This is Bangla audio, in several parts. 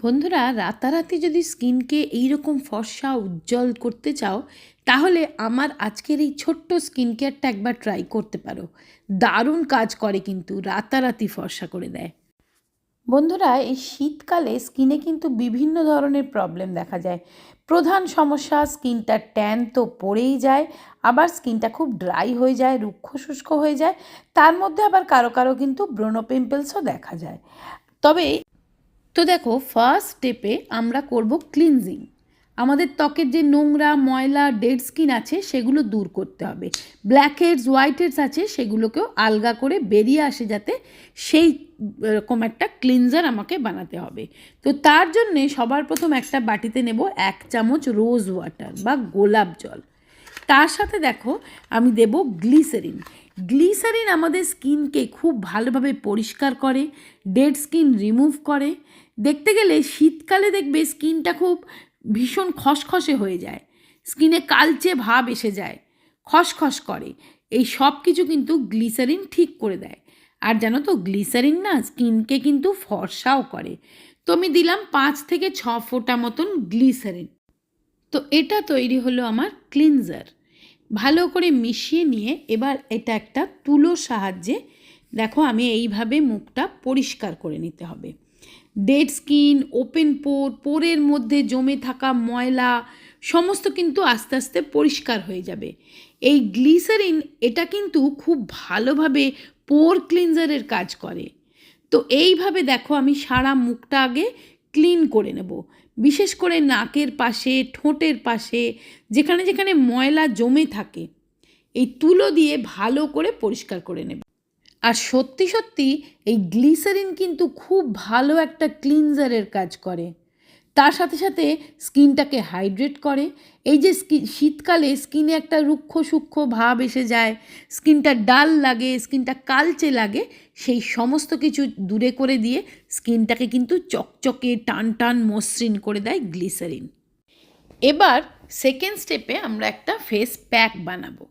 বন্ধুরা, রাতারাতি যদি স্কিনকে এইরকম ফর্সা উজ্জ্বল করতে চাও, তাহলে আমার আজকের এই ছোট্ট স্কিন কেয়ারটা একবার ট্রাই করতে পারো। দারুণ কাজ করে, কিন্তু রাতারাতি ফর্সা করে দেয়। বন্ধুরা, এই শীতকালে স্কিনে কিন্তু বিভিন্ন ধরনের প্রবলেম দেখা যায়। প্রধান সমস্যা, স্কিনটা ট্যান তো পড়েই যায়, আবার স্কিনটা খুব ড্রাই হয়ে যায়, রুক্ষ শুষ্ক হয়ে যায়। তার মধ্যে আবার কারো কারো কিন্তু ব্রণ পিম্পলসও দেখা যায়। তবে দেখো, ফার্স্ট স্টেপে আমরা করব ক্লিনজিং। আমাদের ত্বকের যে নোংরা, ময়লা, ডেড স্কিন আছে সেগুলো দূর করতে হবে। ব্ল্যাক হেডস, হোয়াইট হেডস আছে, সেগুলোকেও আলগা করে বেরিয়ে আসে, যাতে সেই রকম একটা ক্লিনজার আমাকে বানাতে হবে। তো তার জন্যে সবার প্রথম একটা বাটিতে নেব 1 চামচ রোজ ওয়াটার বা গোলাপ জল। তার সাথে দেখো আমি দেব গ্লিসারিন। গ্লিসারিন আমাদের স্কিনকে খুব ভালোভাবে পরিষ্কার করে, ডেড স্কিন রিমুভ করে। দেখতে গেলে শীতকালে দেখবে স্কিনটা খুব ভীষণ খসখসে হয়ে যায়, স্কিনে কালচে ভাব এসে যায়, খসখস করে। এই সব কিছু কিন্তু গ্লিসারিন ঠিক করে দেয়। আর জানো তো, গ্লিসারিন না স্কিনকে কিন্তু ফর্সাও করে। তো আমি দিলাম 5 থেকে 6 ফোঁটা মতন গ্লিসারিন। তো এটা তৈরি হলো আমার ক্লিনজার। ভালো করে মিশিয়ে নিয়ে এবার এটা একটা তুলোর সাহায্যে দেখো আমি এইভাবে মুখটা পরিষ্কার করে নিতে হবে। ডেড স্কিন, ওপেন পোরের মধ্যে জমে থাকা ময়লা সমস্ত কিন্তু আস্তে আস্তে পরিষ্কার হয়ে যাবে। এই গ্লিসারিন এটা কিন্তু খুব ভালোভাবে পোর ক্লিনজারের কাজ করে। তো এইভাবে দেখো আমি সারা মুখটা আগে ক্লিন করে নেব। বিশেষ করে নাকের পাশে, ঠোঁটের পাশে, যেখানে যেখানে ময়লা জমে থাকে, এই তুলো দিয়ে ভালো করে পরিষ্কার করে নেব। আর সত্যি সত্যি এই গ্লিসারিন কিন্তু খুব ভালো একটা ক্লিনজারের কাজ করে। তার সাথে সাথে স্কিনটাকে হাইড্রেট করে। এই যে শীতকালে স্কিনে একটা রুক্ষ সূক্ষ্ম ভাব এসে যায়, স্কিনটা ডাল লাগে, স্কিনটা কালচে লাগে, সেই সমস্ত কিছু দূরে করে দিয়ে স্কিনটাকে কিন্তু চকচকে টান টান মসৃণ করে দেয় গ্লিসারিন। এবার সেকেন্ড স্টেপে আমরা একটা ফেস প্যাক বানাবো।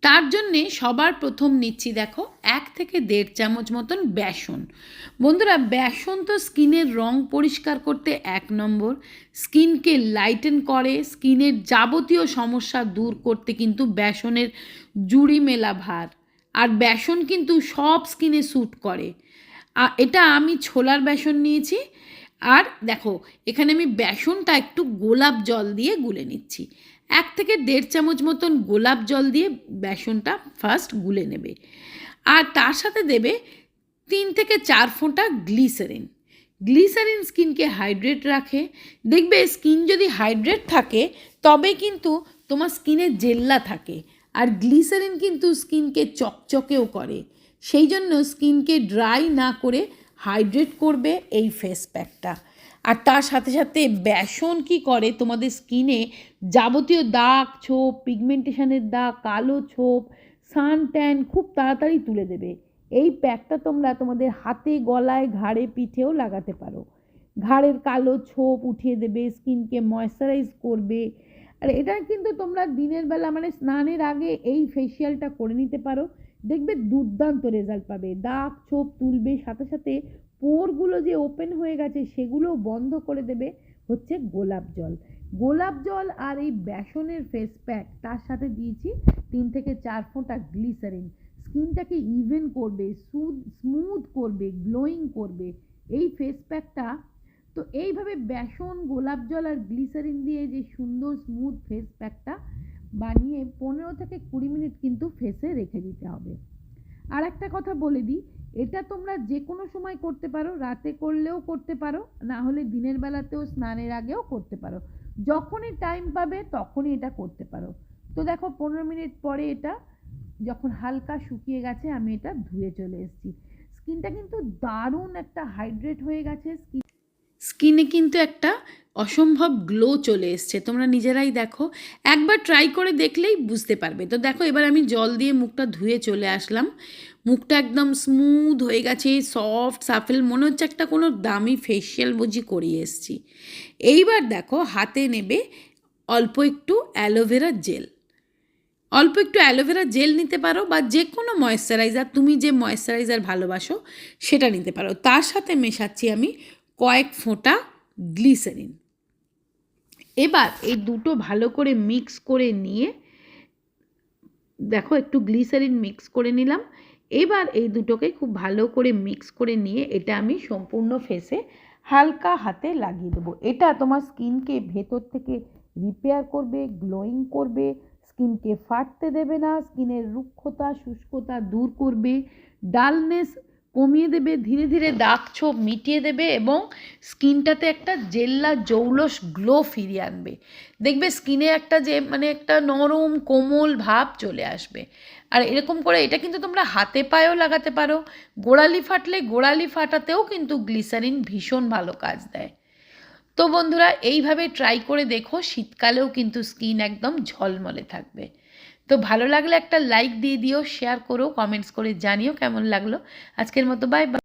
তার জন্যে সবার প্রথম নিচ্ছি দেখো 1 থেকে 1.5 চামচ মতন বেসন। বন্ধুরা, বেসন তো স্কিনের রং পরিষ্কার করতে 1 নম্বর, স্কিনকে লাইটেন করে, স্কিনের যাবতীয় সমস্যা দূর করতে কিন্তু বেসনের জুড়ি মেলা ভার। আর বেসন কিন্তু সব স্কিনে স্যুট করে। এটা আমি ছোলার বেসন নিয়েছি। আর দেখো এখানে আমি বেসনটা একটু গোলাপ জল দিয়ে গুলে নিচ্ছি। 1 থেকে 1.5 চামচ মতন গোলাপ জল দিয়ে বেসনটা ফার্স্ট গুলে নেবে। আর তার সাথে দেবে 3 থেকে 4 ফোঁটা গ্লিসারিন। গ্লিসারিন স্কিনকে হাইড্রেট রাখে। দেখবে স্কিন যদি হাইড্রেট থাকে তবে কিন্তু তোমার স্কিনে জেল্লা থাকে। আর গ্লিসারিন কিন্তু স্কিনকে চকচকেও করে। সেই জন্য স্কিনকে ড্রাই না করে হাইড্রেট করবে এই ফেস প্যাকটা। আর তার সাথে সাথে বেসন কি করে, তোমাদের স্কিনে যাবতীয় দাগ ছোপ, পিগমেন্টেশনের দাগ, কালো ছোপ, সান ট্যান খুব তাড়াতাড়ি তুলে দেবে। এই প্যাকটা তোমরা তোমাদের হাতে, গলায়, ঘাড়ে, পিঠেও লাগাতে পারো। ঘাড়ের কালো ছোপ উঠিয়ে দেবে, স্কিনকে ময়েশ্চারাইজ করবে। আর এটা কিন্তু তোমরা দিনের বেলা মানে স্নানের আগে এই ফেসিয়ালটা করে নিতে পারো, দেখবে দুর্দান্ত রেজাল্ট পাবে। দাগ ছোপ তুলবে, সাথে সাথে পোরগুলো যে ওপেন হয়ে গেছে সেগুলোও বন্ধ করে দেবে হচ্ছে গোলাপ জল। গোলাপ জল আর এই বেসনের ফেস প্যাক, তার সাথে দিয়েছি 3 থেকে 4 ফোঁটা গ্লিসারিন। স্কিনটাকে ইভেন করবে, স্মুথ করবে, গ্লোয়িং করবে এই ফেস প্যাকটা। তো এইভাবে বেসন, গোলাপ জল আর গ্লিসারিন দিয়ে যে সুন্দর স্মুথ ফেস প্যাকটা বানিয়ে 15 থেকে 20 মিনিট কিন্তু ফেসে রেখে দিতে হবে। আর একটা কথা বলে দিই, এটা তোমরা যে কোনো সময় করতে পারো, রাতে করলেও করতে পারো, না হলে দিনের বেলাতেও স্নানের আগেও করতে পারো। যখনই টাইম পাবে তখনই এটা করতে পারো। তো দেখো 15 মিনিট পরে এটা যখন হালকা শুকিয়ে গেছে, আমি এটা ধুয়ে চলে এসেছি। স্কিনটা কিন্তু দারুণ একটা হাইড্রেট হয়ে গেছে। স্কিনে কিন্তু একটা অসম্ভব গ্লো চলে এসছে, তোমরা নিজেরাই দেখো, একবার ট্রাই করে দেখলেই বুঝতে পারবে। তো দেখো এবার আমি জল দিয়ে মুখটা ধুয়ে চলে আসলাম। মুখটা একদম স্মুথ হয়ে গেছে, সফট সাফেল, মনে হচ্ছে একটা কোনো দামি ফেসিয়াল বুঝি করিয়ে এসছি। এইবার দেখো হাতে নেবে অল্প একটু অ্যালোভেরা জেল। অল্প একটু অ্যালোভেরা জেল নিতে পারো, বা যে কোনো ময়েশ্চারাইজার, তুমি যে ময়েশ্চারাইজার ভালোবাসো সেটা নিতে পারো। তার সাথে মেশাচ্ছি আমি কয়েক ফোঁটা গ্লিসারিন। এবার এই দুটো ভালো করে মিক্স করে নিয়ে দেখো একটু গ্লিসারিন মিক্স করে নিলাম। এবার এই দুটোকে খুব ভালো করে মিক্স করে নিয়ে এটা আমি সম্পূর্ণ ফেসে হালকা হাতে লাগিয়ে দেবো। এটা তোমার স্কিনকে ভেতর থেকে রিপেয়ার করবে, গ্লোয়িং করবে, স্কিনকে ফাটতে দেবে না, স্কিনের রুক্ষতা শুষ্কতা দূর করবে, ডালনেস কমিয়ে দেবে, ধীরে ধীরে দাগ ছোপ মিটিয়ে দেবে এবং স্কিনটাতে একটা জেল্লা জৌলস গ্লো ফিরিয়ে আনবে। দেখবে স্কিনে একটা যে মানে একটা নরম কোমল ভাব চলে আসবে। আর এরকম করে এটা কিন্তু তোমরা হাতে পায়েও লাগাতে পারো। গোড়ালি ফাটলে গোড়ালি ফাটাতেও কিন্তু গ্লিসারিন ভীষণ ভালো কাজ দেয়। তো বন্ধুরা এইভাবে ট্রাই করে দেখো, শীতকালেও কিন্তু স্কিন একদম ঝলমলে থাকবে। তো ভালো লাগলে একটা লাইক দিয়ে দিও, শেয়ার করো, কমেন্টস করে জানিও কেমন লাগলো। আজকের মতো বাই বাই।